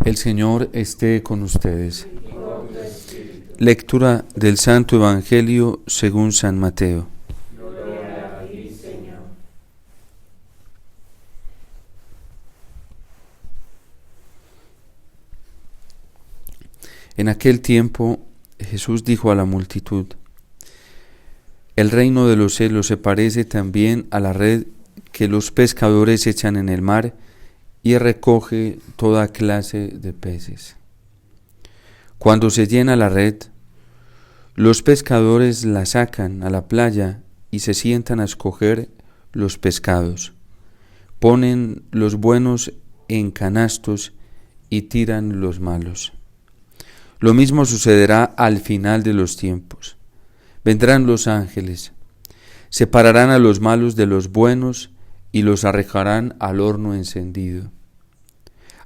El Señor esté con ustedes. Lectura del Santo Evangelio según San Mateo. Gloria a ti, Señor. En aquel tiempo Jesús dijo a la multitud: El reino de los cielos se parece también a la red que los pescadores echan en el mar y recoge toda clase de peces. Cuando se llena la red, los pescadores la sacan a la playa y se sientan a escoger los pescados. Ponen los buenos en canastos y tiran los malos. Lo mismo sucederá al final de los tiempos. Vendrán los ángeles, separarán a los malos de los buenos y los arrojarán al horno encendido.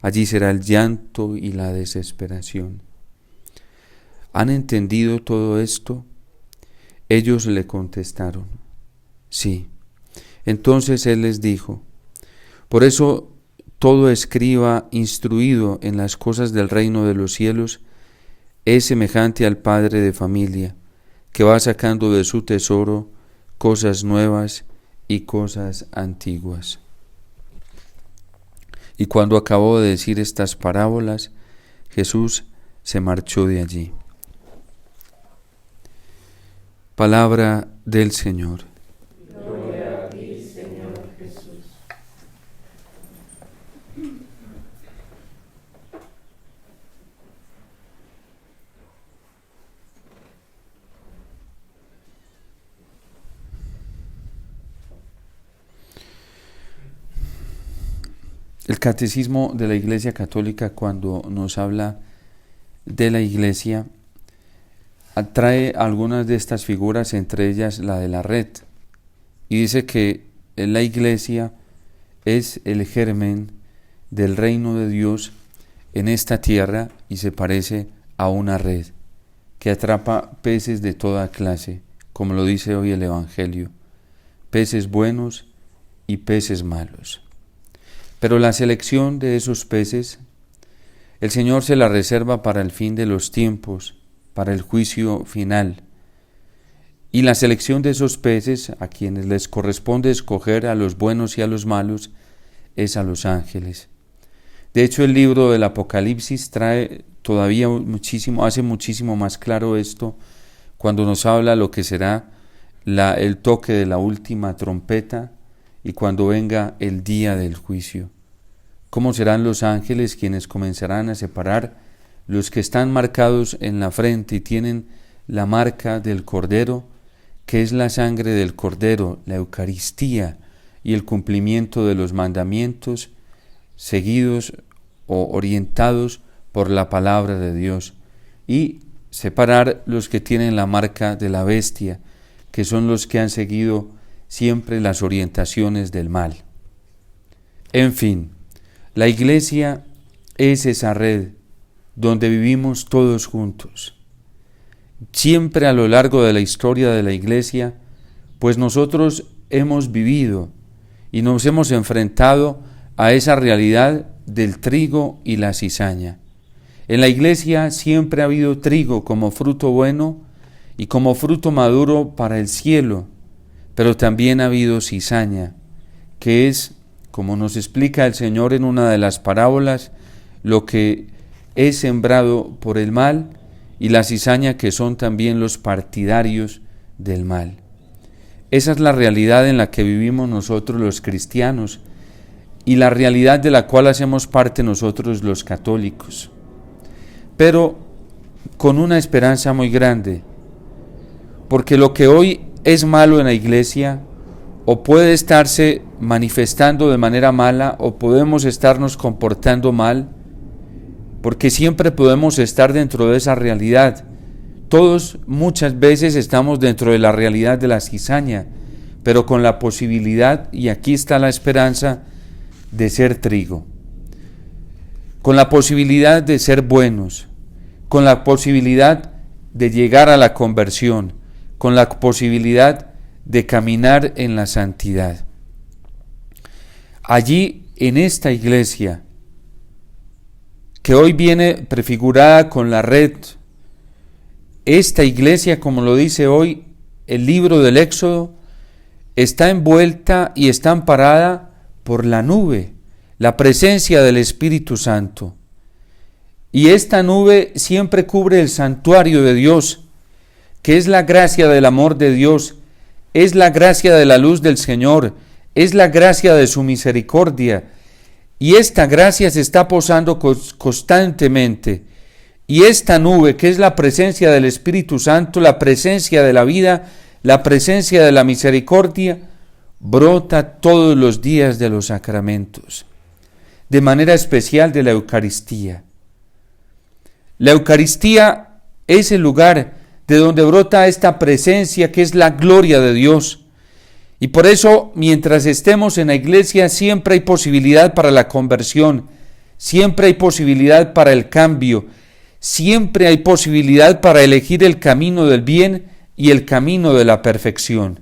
Allí será el llanto y la desesperación. ¿Han entendido todo esto? Ellos le contestaron: sí. Entonces él les dijo: por eso todo escriba instruido en las cosas del reino de los cielos es semejante al padre de familia, que va sacando de su tesoro cosas nuevas y cosas antiguas. Y cuando acabó de decir estas parábolas, Jesús se marchó de allí. Palabra del Señor. Gloria a ti, Señor Jesús. El Catecismo de la Iglesia Católica, cuando nos habla de la Iglesia, trae algunas de estas figuras, entre ellas la de la red, y dice que la Iglesia es el germen del reino de Dios en esta tierra y se parece a una red que atrapa peces de toda clase, como lo dice hoy el Evangelio, peces buenos y peces malos. Pero la selección de esos peces, el Señor se la reserva para el fin de los tiempos, para el juicio final. Y la selección de esos peces, a quienes les corresponde escoger a los buenos y a los malos, es a los ángeles. De hecho, el libro del Apocalipsis trae todavía hace muchísimo más claro esto, cuando nos habla lo que será el toque de la última trompeta, y cuando venga el día del juicio. ¿Cómo serán los ángeles quienes comenzarán a separar los que están marcados en la frente y tienen la marca del Cordero, que es la sangre del Cordero, la Eucaristía y el cumplimiento de los mandamientos seguidos o orientados por la palabra de Dios, y separar los que tienen la marca de la bestia, que son los que han seguido siempre las orientaciones del mal? En fin, la Iglesia es esa red donde vivimos todos juntos. Siempre a lo largo de la historia de la Iglesia, pues nosotros hemos vivido y nos hemos enfrentado a esa realidad del trigo y la cizaña. En la Iglesia siempre ha habido trigo como fruto bueno y como fruto maduro para el cielo, pero también ha habido cizaña, que es, como nos explica el Señor en una de las parábolas, lo que es sembrado por el mal, y la cizaña, que son también los partidarios del mal. Esa es la realidad en la que vivimos nosotros los cristianos, y la realidad de la cual hacemos parte nosotros los católicos. Pero con una esperanza muy grande, porque lo que hoy es malo en la Iglesia, o puede estarse manifestando de manera mala, o podemos estarnos comportando mal, porque siempre podemos estar dentro de esa realidad. Todos muchas veces estamos dentro de la realidad de la cizaña, pero con la posibilidad, y aquí está la esperanza, de ser trigo, con la posibilidad de ser buenos, con la posibilidad de llegar a la conversión, con la posibilidad de caminar en la santidad. Allí, en esta iglesia, que que hoy viene prefigurada con la red. Esta iglesia, como lo dice hoy el libro del Éxodo, está envuelta y está amparada por la nube, la presencia del Espíritu Santo. Y esta nube siempre cubre el santuario de Dios, que es la gracia del amor de Dios, es la gracia de la luz del Señor, es la gracia de su misericordia. Y esta gracia se está posando constantemente. Y esta nube, que es la presencia del Espíritu Santo, la presencia de la vida, la presencia de la misericordia, brota todos los días de los sacramentos, de manera especial de la Eucaristía. La Eucaristía es el lugar de donde brota esta presencia que es la gloria de Dios. Y por eso, mientras estemos en la iglesia, siempre hay posibilidad para la conversión, siempre hay posibilidad para el cambio, siempre hay posibilidad para elegir el camino del bien y el camino de la perfección.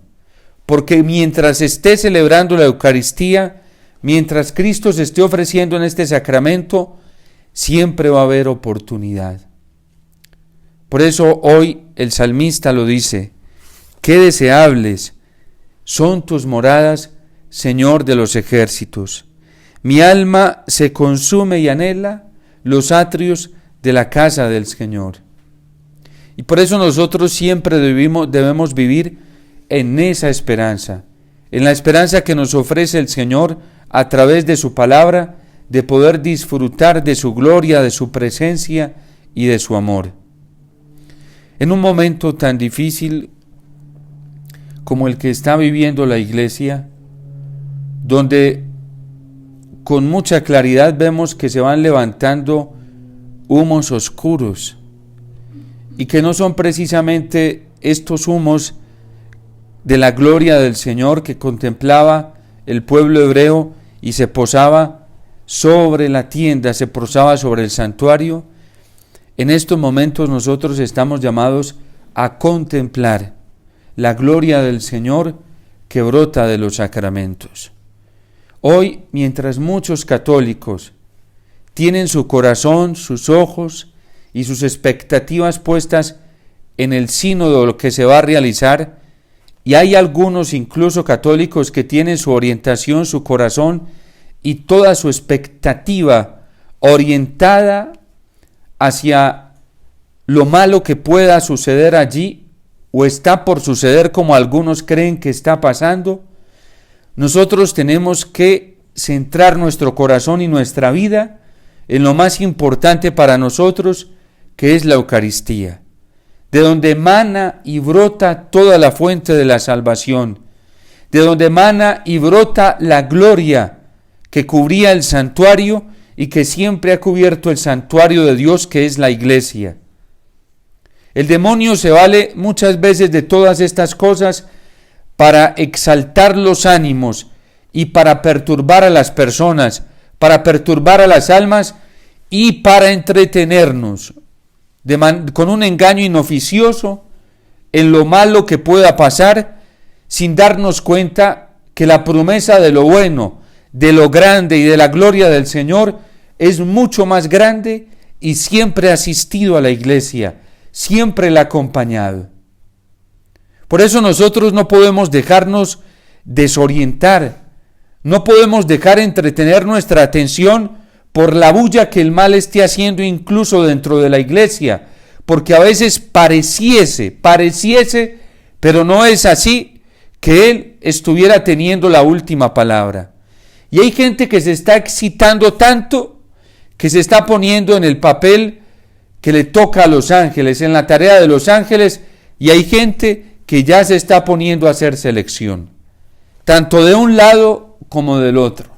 Porque mientras esté celebrando la Eucaristía, mientras Cristo se esté ofreciendo en este sacramento, siempre va a haber oportunidad. Por eso hoy el salmista lo dice: qué deseables son tus moradas, Señor de los ejércitos. Mi alma se consume y anhela los atrios de la casa del Señor. Y por eso nosotros siempre debemos vivir en esa esperanza, en la esperanza que nos ofrece el Señor a través de su palabra, de poder disfrutar de su gloria, de su presencia y de su amor. En un momento tan difícil como el que está viviendo la iglesia, donde con mucha claridad vemos que se van levantando humos oscuros, y que no son precisamente estos humos de la gloria del Señor que contemplaba el pueblo hebreo y se posaba sobre la tienda, se posaba sobre el santuario. En estos momentos nosotros estamos llamados a contemplar la gloria del Señor que brota de los sacramentos. Hoy, mientras muchos católicos tienen su corazón, sus ojos y sus expectativas puestas en el sínodo, lo que se va a realizar, y hay algunos incluso católicos que tienen su orientación, su corazón y toda su expectativa orientada hacia lo malo que pueda suceder allí, o está por suceder como algunos creen que está pasando. Nosotros tenemos que centrar nuestro corazón y nuestra vida en lo más importante para nosotros, que es la Eucaristía, de donde emana y brota toda la fuente de la salvación, de donde emana y brota la gloria que cubría el santuario y que siempre ha cubierto el santuario de Dios, que es la iglesia. El demonio se vale muchas veces de todas estas cosas para exaltar los ánimos y para perturbar a las personas, para perturbar a las almas y para entretenernos con un engaño inoficioso en lo malo que pueda pasar, sin darnos cuenta que la promesa de lo bueno, de lo grande y de la gloria del Señor es mucho más grande y siempre ha asistido a la iglesia, siempre la ha acompañado. Por eso nosotros no podemos dejarnos desorientar, no podemos dejar entretener nuestra atención por la bulla que el mal esté haciendo incluso dentro de la iglesia, porque a veces pareciese, pero no es así, que Él estuviera teniendo la última palabra. Y hay gente que se está excitando tanto, que se está poniendo en el papel que le toca a los ángeles, en la tarea de los ángeles, y hay gente que ya se está poniendo a hacer selección, tanto de un lado como del otro,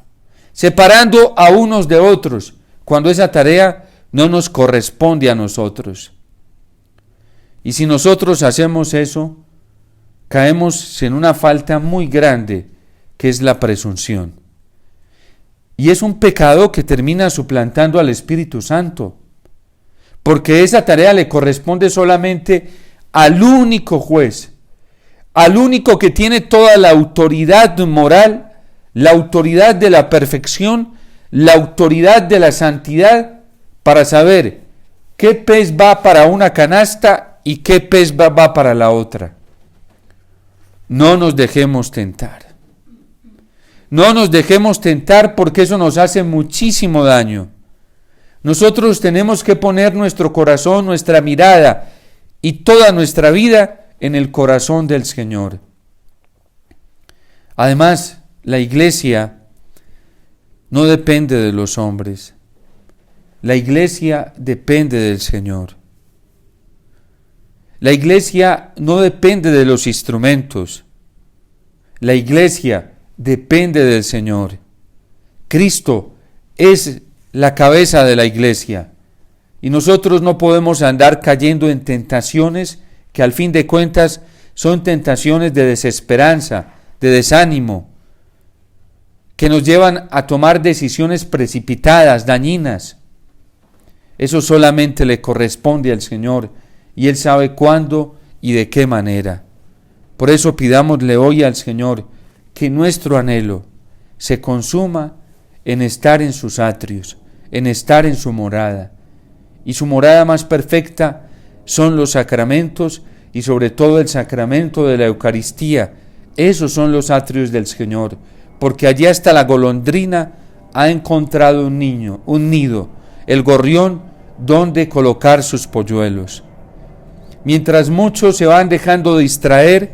separando a unos de otros, cuando esa tarea no nos corresponde a nosotros. Y si nosotros hacemos eso, caemos en una falta muy grande, que es la presunción. Y es un pecado que termina suplantando al Espíritu Santo, porque esa tarea le corresponde solamente al único juez, al único que tiene toda la autoridad moral, la autoridad de la perfección, la autoridad de la santidad para saber qué pez va para una canasta y qué pez va para la otra. No nos dejemos tentar. No nos dejemos tentar porque eso nos hace muchísimo daño. Nosotros tenemos que poner nuestro corazón, nuestra mirada y toda nuestra vida en el corazón del Señor. Además, la iglesia no depende de los hombres. La iglesia depende del Señor. La iglesia no depende de los instrumentos. La iglesia depende del Señor. Cristo es la cabeza de la iglesia. Y nosotros no podemos andar cayendo en tentaciones que al fin de cuentas son tentaciones de desesperanza, de desánimo, que nos llevan a tomar decisiones precipitadas, dañinas. Eso solamente le corresponde al Señor y Él sabe cuándo y de qué manera. Por eso pidámosle hoy al Señor que nuestro anhelo se consuma en estar en sus atrios, en estar en su morada. Y su morada más perfecta son los sacramentos y sobre todo el sacramento de la Eucaristía. Esos son los atrios del Señor, porque allí hasta la golondrina ha encontrado un nido, el gorrión donde colocar sus polluelos. Mientras muchos se van dejando distraer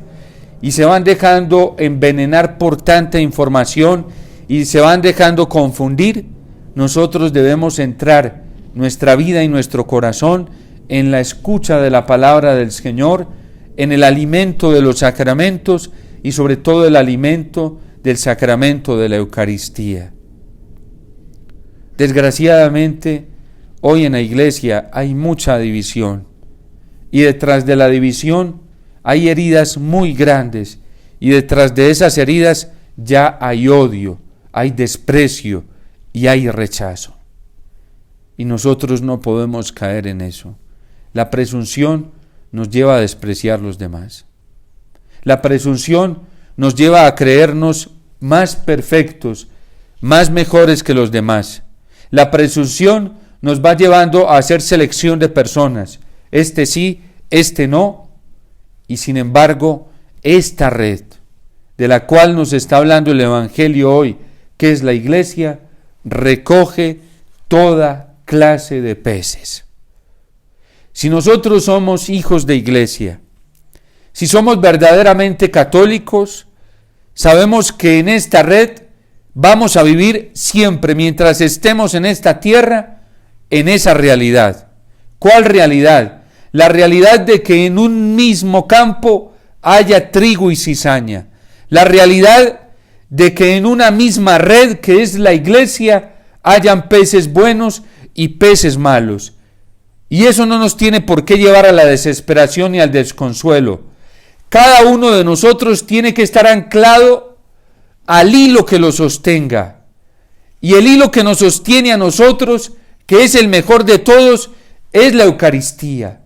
y se van dejando envenenar por tanta información y se van dejando confundir, nosotros debemos centrar nuestra vida y nuestro corazón en la escucha de la palabra del Señor, en el alimento de los sacramentos y sobre todo el alimento del sacramento de la Eucaristía. Desgraciadamente, hoy en la iglesia hay mucha división y detrás de la división hay heridas muy grandes y detrás de esas heridas ya hay odio, hay desprecio y hay rechazo. Y nosotros no podemos caer en eso. La presunción nos lleva a despreciar los demás. La presunción nos lleva a creernos más perfectos, más mejores que los demás. La presunción nos va llevando a hacer selección de personas. Este sí, este no. Y sin embargo, esta red de la cual nos está hablando el Evangelio hoy, que es la iglesia, recoge toda clase de peces. Si nosotros somos hijos de iglesia, si somos verdaderamente católicos, sabemos que en esta red vamos a vivir siempre, mientras estemos en esta tierra, en esa realidad. ¿Cuál realidad? La realidad de que en un mismo campo haya trigo y cizaña. La realidad de que en una misma red que es la iglesia hayan peces buenos y peces malos. Y eso no nos tiene por qué llevar a la desesperación y al desconsuelo. Cada uno de nosotros tiene que estar anclado al hilo que lo sostenga. Y el hilo que nos sostiene a nosotros, que es el mejor de todos, es la Eucaristía.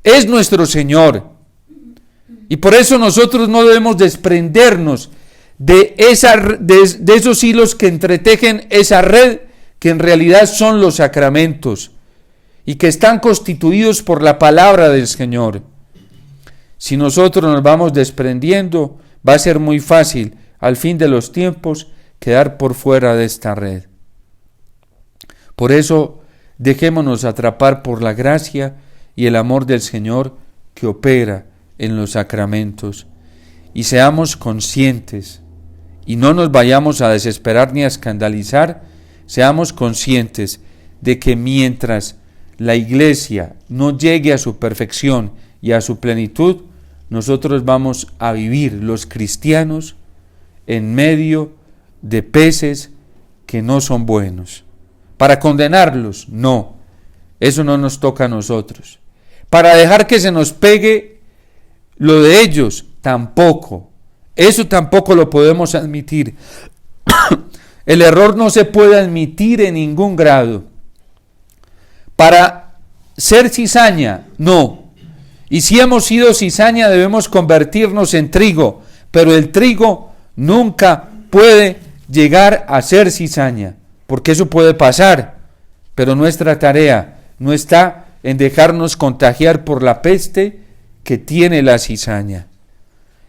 Es nuestro Señor. Y por eso nosotros no debemos desprendernos de esos hilos que entretejen esa red, que en realidad son los sacramentos y que están constituidos por la palabra del Señor. Si nosotros nos vamos desprendiendo, va a ser muy fácil, al fin de los tiempos, quedar por fuera de esta red. Por eso, dejémonos atrapar por la gracia y el amor del Señor que opera en los sacramentos, y seamos conscientes, y no nos vayamos a desesperar ni a escandalizar, seamos conscientes de que mientras la iglesia no llegue a su perfección y a su plenitud, nosotros vamos a vivir los cristianos en medio de peces que no son buenos. Para condenarlos, no, eso no nos toca a nosotros. Para dejar que se nos pegue lo de ellos, tampoco. Eso tampoco lo podemos admitir. El error no se puede admitir en ningún grado. Para ser cizaña, no. Y si hemos sido cizaña, debemos convertirnos en trigo. Pero el trigo nunca puede llegar a ser cizaña, porque eso puede pasar. Pero nuestra tarea no está en dejarnos contagiar por la peste que tiene la cizaña.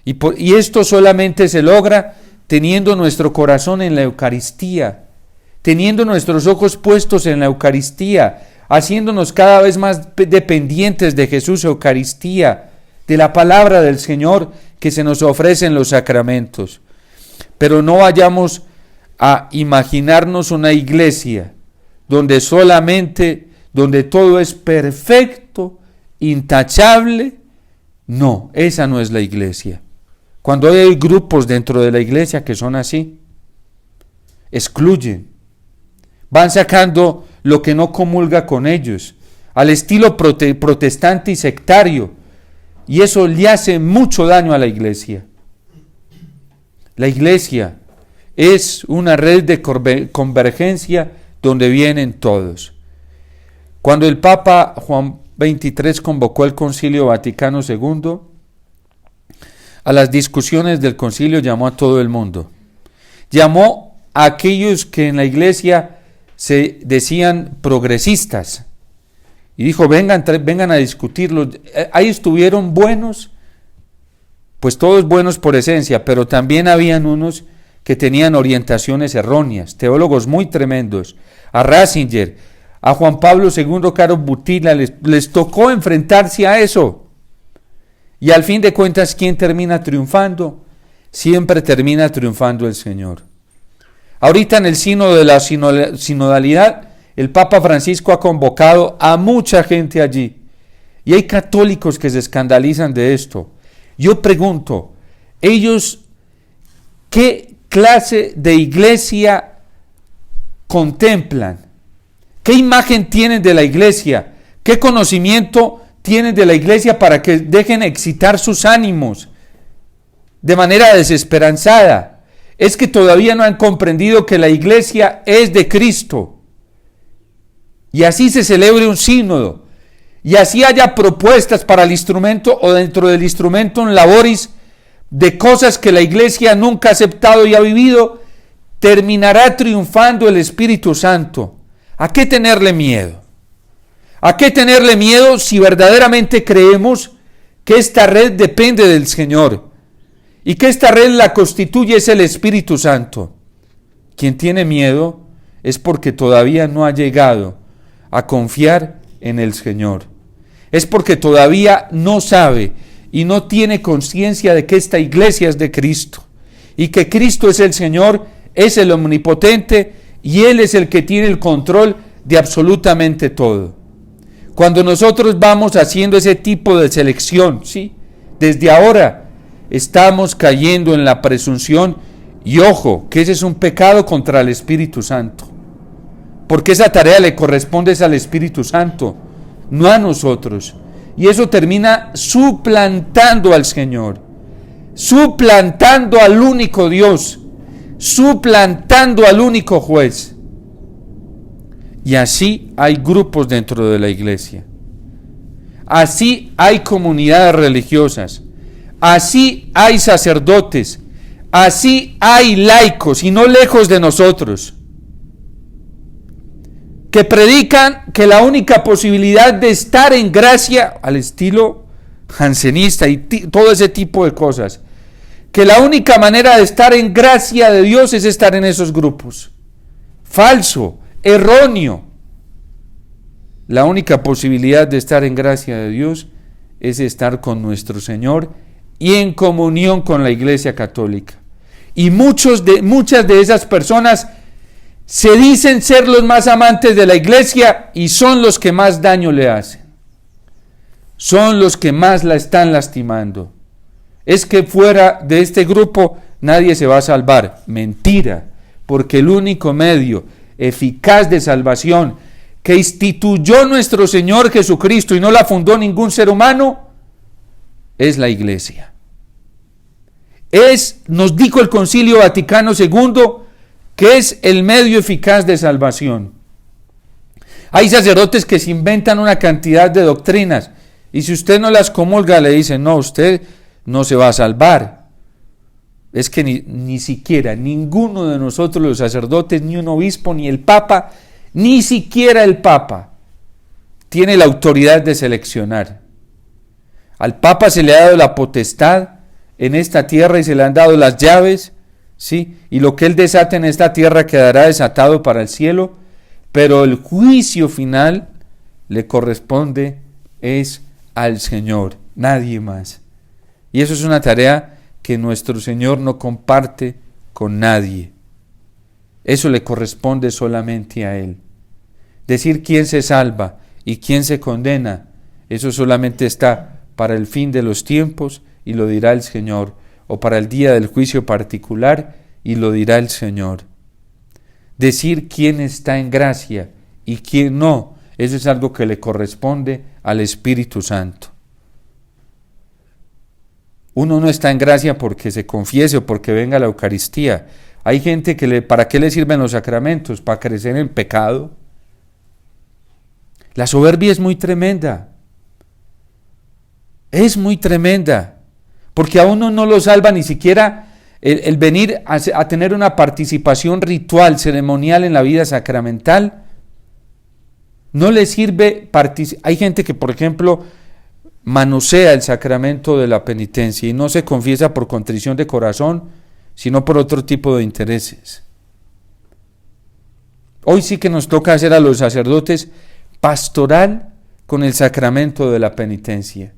Y esto solamente se logra teniendo nuestro corazón en la Eucaristía, teniendo nuestros ojos puestos en la Eucaristía, haciéndonos cada vez más dependientes de Jesús Eucaristía, de la palabra del Señor que se nos ofrece en los sacramentos. Pero no vayamos a imaginarnos una iglesia donde todo es perfecto, intachable. No, esa no es la iglesia. Cuando hay grupos dentro de la iglesia que son así, excluyen, van sacando lo que no comulga con ellos, al estilo protestante y sectario, y eso le hace mucho daño a la iglesia. La iglesia es una red de convergencia donde vienen todos. Cuando el Papa Juan XXIII convocó el Concilio Vaticano II, a las discusiones del concilio llamó a todo el mundo. Llamó a aquellos que en la iglesia se decían progresistas y dijo, vengan a discutirlo. Ahí estuvieron buenos, pues todos buenos por esencia, pero también habían unos que tenían orientaciones erróneas, teólogos muy tremendos. A Ratzinger, a Juan Pablo II, Caro Butila, les tocó enfrentarse a eso. Y al fin de cuentas, ¿quién termina triunfando? Siempre termina triunfando el Señor. Ahorita en el sínodo de la sinodalidad, el Papa Francisco ha convocado a mucha gente allí. Y hay católicos que se escandalizan de esto. Yo pregunto, ellos, ¿qué clase de iglesia contemplan? ¿Qué imagen tienen de la iglesia? ¿Qué conocimiento tienen de la iglesia para que dejen excitar sus ánimos de manera desesperanzada? Es que todavía no han comprendido que la iglesia es de Cristo. Y así se celebre un sínodo, y así haya propuestas para el instrumento o dentro del instrumento en laboris de cosas que la iglesia nunca ha aceptado y ha vivido, terminará triunfando el Espíritu Santo. ¿A qué tenerle miedo? ¿A qué tenerle miedo si verdaderamente creemos que esta red depende del Señor y que esta red la constituye es el Espíritu Santo? Quien tiene miedo es porque todavía no ha llegado a confiar en el Señor. Es porque todavía no sabe y no tiene conciencia de que esta iglesia es de Cristo y que Cristo es el Señor, es el omnipotente y Él es el que tiene el control de absolutamente todo. Cuando nosotros vamos haciendo ese tipo de selección, ¿sí? Desde ahora estamos cayendo en la presunción, y ojo, que ese es un pecado contra el Espíritu Santo, porque esa tarea le corresponde al Espíritu Santo, no a nosotros, y eso termina suplantando al Señor, suplantando al único Dios, suplantando al único juez. Y así hay grupos dentro de la iglesia, así hay comunidades religiosas, así hay sacerdotes, así hay laicos, y no lejos de nosotros, que predican que la única posibilidad de estar en gracia, al estilo jansenista y todo ese tipo de cosas, que la única manera de estar en gracia de Dios es estar en esos grupos. Falso, erróneo. La única posibilidad de estar en gracia de Dios es estar con nuestro Señor y en comunión con la Iglesia Católica. Y muchas de esas personas se dicen ser los más amantes de la iglesia y son los que más daño le hacen. Son los que más la están lastimando. Es que fuera de este grupo nadie se va a salvar. Mentira, porque el único medio eficaz de salvación que instituyó nuestro Señor Jesucristo y no la fundó ningún ser humano es la iglesia. Nos dijo el Concilio Vaticano II, que es el medio eficaz de salvación. Hay sacerdotes que se inventan una cantidad de doctrinas y si usted no las comulga le dicen, no, usted no se va a salvar. Es que ni siquiera ninguno de nosotros los sacerdotes, ni un obispo, ni el Papa, Ni siquiera el Papa tiene la autoridad de seleccionar. Al Papa se le ha dado la potestad en esta tierra y se le han dado las llaves, ¿sí? Y lo que él desate en esta tierra quedará desatado para el cielo, pero el juicio final le corresponde es al Señor, nadie más. Y eso es una tarea que nuestro Señor no comparte con nadie. Eso le corresponde solamente a Él. Decir quién se salva y quién se condena, eso solamente está para el fin de los tiempos y lo dirá el Señor, o para el día del juicio particular y lo dirá el Señor. Decir quién está en gracia y quién no, eso es algo que le corresponde al Espíritu Santo. Uno no está en gracia porque se confiese o porque venga a la Eucaristía. Hay gente que ¿para qué le sirven los sacramentos? ¿Para crecer en pecado? La soberbia es muy tremenda. Es muy tremenda. Porque a uno no lo salva ni siquiera el venir a tener una participación ritual, ceremonial en la vida sacramental. No le sirve. Hay gente que, por ejemplo, manosea el sacramento de la penitencia y no se confiesa por contrición de corazón, sino por otro tipo de intereses. Hoy sí que nos toca hacer a los sacerdotes pastoral con el sacramento de la penitencia.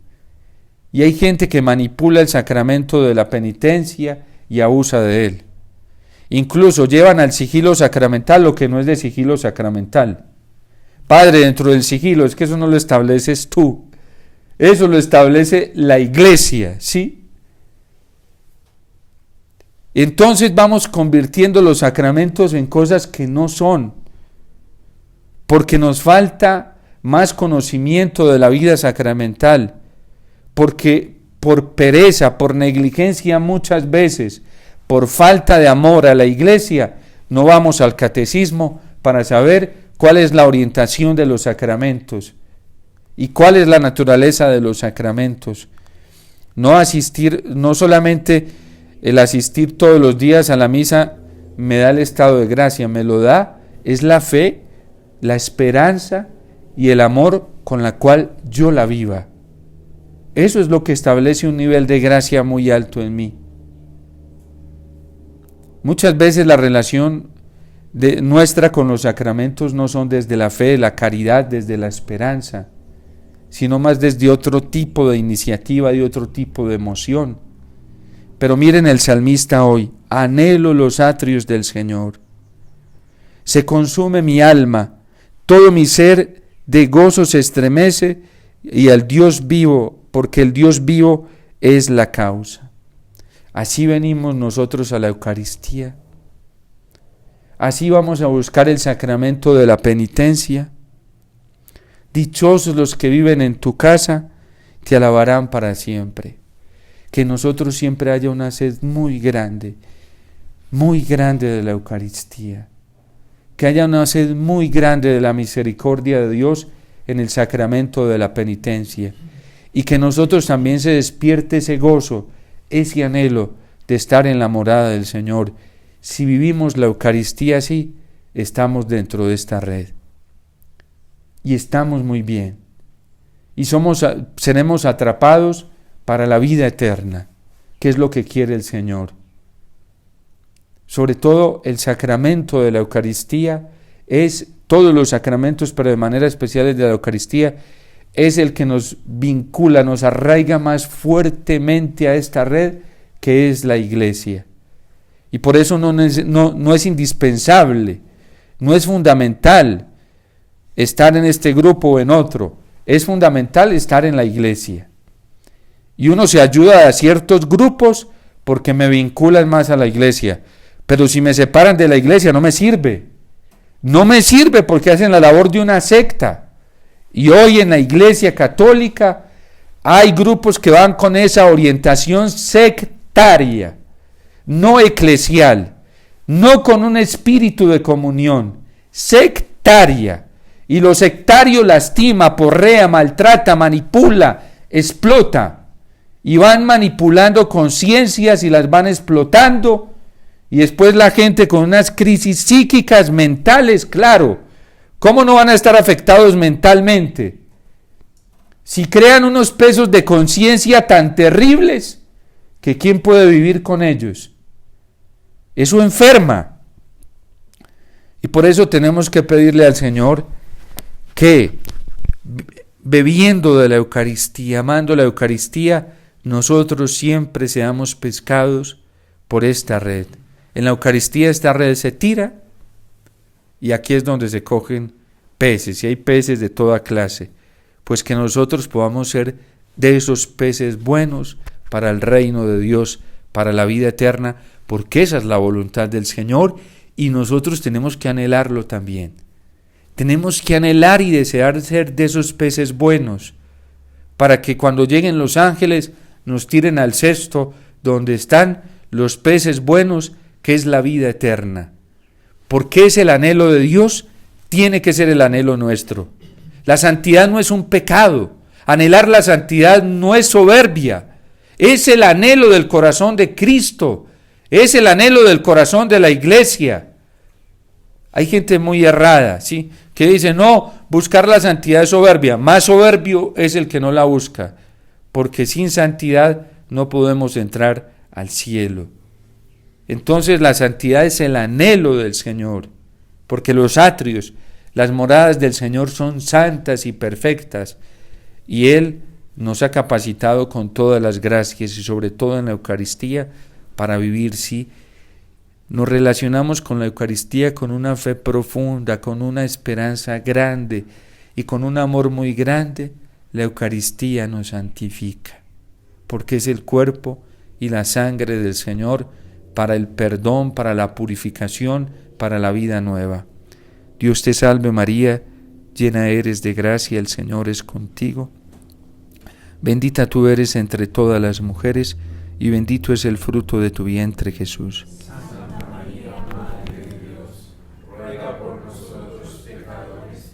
Y hay gente que manipula el sacramento de la penitencia y abusa de él. Incluso llevan al sigilo sacramental lo que no es de sigilo sacramental. Padre, dentro del sigilo, es que eso no lo estableces tú. Eso lo establece la Iglesia, ¿sí? Entonces vamos convirtiendo los sacramentos en cosas que no son, porque nos falta más conocimiento de la vida sacramental, porque por pereza, por negligencia muchas veces, por falta de amor a la Iglesia, no vamos al catecismo para saber cuál es la orientación de los sacramentos y cuál es la naturaleza de los sacramentos. No solamente el asistir todos los días a la misa me da el estado de gracia, me lo da, es la fe, la esperanza y el amor con la cual yo la viva. Eso es lo que establece un nivel de gracia muy alto en mí. Muchas veces la relación nuestra con los sacramentos no son desde la fe, la caridad, desde la esperanza, sino más desde otro tipo de iniciativa, de otro tipo de emoción. Pero miren el salmista hoy: anhelo los atrios del Señor. Se consume mi alma, todo mi ser de gozo se estremece, y al Dios vivo, porque el Dios vivo es la causa. Así venimos nosotros a la Eucaristía. Así vamos a buscar el sacramento de la penitencia. Dichosos los que viven en tu casa, te alabarán para siempre. Que en nosotros siempre haya una sed muy grande de la Eucaristía. Que haya una sed muy grande de la misericordia de Dios en el sacramento de la penitencia. Y que en nosotros también se despierte ese gozo, ese anhelo de estar en la morada del Señor. Si vivimos la Eucaristía así, estamos dentro de esta red. Y estamos muy bien. Y seremos atrapados para la vida eterna, que es lo que quiere el Señor. Sobre todo el sacramento de la Eucaristía todos los sacramentos, pero de manera especial el de la Eucaristía, es el que nos vincula, nos arraiga más fuertemente a esta red que es la Iglesia. Y por eso no es indispensable, no es fundamental estar en este grupo o en otro, es fundamental estar en la Iglesia. Y uno se ayuda a ciertos grupos porque me vinculan más a la Iglesia, pero si me separan de la Iglesia no me sirve. No me sirve porque hacen la labor de una secta. Y hoy en la Iglesia Católica hay grupos que van con esa orientación sectaria, no eclesial, no con un espíritu de comunión, sectaria. Y lo sectario lastima, porrea, maltrata, manipula, explota. Y van manipulando conciencias y las van explotando. Y después la gente con unas crisis psíquicas, mentales, claro, ¿Cómo no van a estar afectados mentalmente? Si crean unos pesos de conciencia tan terribles, que ¿quién puede vivir con ellos? Eso enferma. Y por eso tenemos que pedirle al Señor que, bebiendo de la Eucaristía, amando la Eucaristía, nosotros siempre seamos pescados por esta red. En la Eucaristía esta red se tira y aquí es donde se cogen peces, y hay peces de toda clase. Pues que nosotros podamos ser de esos peces buenos para el reino de Dios, para la vida eterna, porque esa es la voluntad del Señor y nosotros tenemos que anhelarlo también. Tenemos que anhelar y desear ser de esos peces buenos, para que cuando lleguen los ángeles nos tiren al cesto donde están los peces buenos, que es la vida eterna. Porque es el anhelo de Dios, tiene que ser el anhelo nuestro. La santidad no es un pecado, anhelar la santidad no es soberbia, es el anhelo del corazón de Cristo, es el anhelo del corazón de la iglesia. Hay gente muy errada, ¿sí?, que dice, no, buscar la santidad es soberbia. Más soberbio es el que no la busca, porque sin santidad no podemos entrar al cielo. Entonces la santidad es el anhelo del Señor, porque los atrios, las moradas del Señor son santas y perfectas, y Él nos ha capacitado con todas las gracias y sobre todo en la Eucaristía para vivir, sí. Nos relacionamos con la Eucaristía con una fe profunda, con una esperanza grande y con un amor muy grande. La Eucaristía nos santifica, porque es el cuerpo y la sangre del Señor para el perdón, para la purificación, para la vida nueva. Dios te salve María, llena eres de gracia, el Señor es contigo. Bendita tú eres entre todas las mujeres, y bendito es el fruto de tu vientre, Jesús. Santa María, Madre de Dios, ruega por nosotros pecadores,